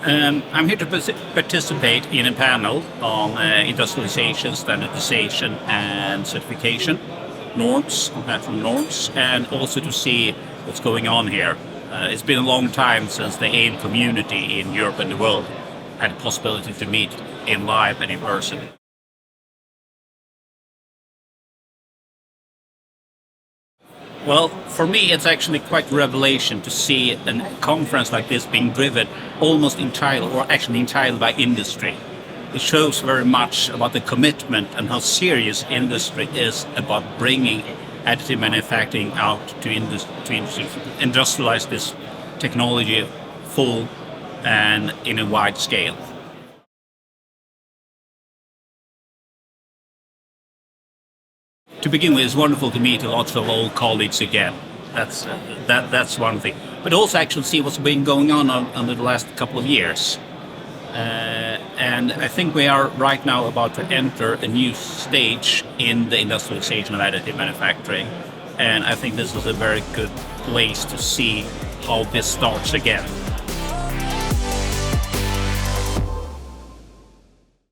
I'm here to participate in a panel on industrialization, standardization, and certification norms, platform norms, and also to see what's going on here. It's been a long time since the AIM community in Europe and the world had the possibility to meet in live and in person. Well, for me, it's actually quite a revelation to see a conference like this being driven almost entirely, or actually entirely by industry. It shows very much about the commitment and how serious industry is about bringing additive manufacturing out to industrialize this technology full and in a wide scale. To begin with, it's wonderful to meet lots of old colleagues again. That's one thing. But also actually see what's been going on under the last couple of years. And I think we are right now about to enter a new stage in the industrialization of additive manufacturing. And I think this is a very good place to see how this starts again.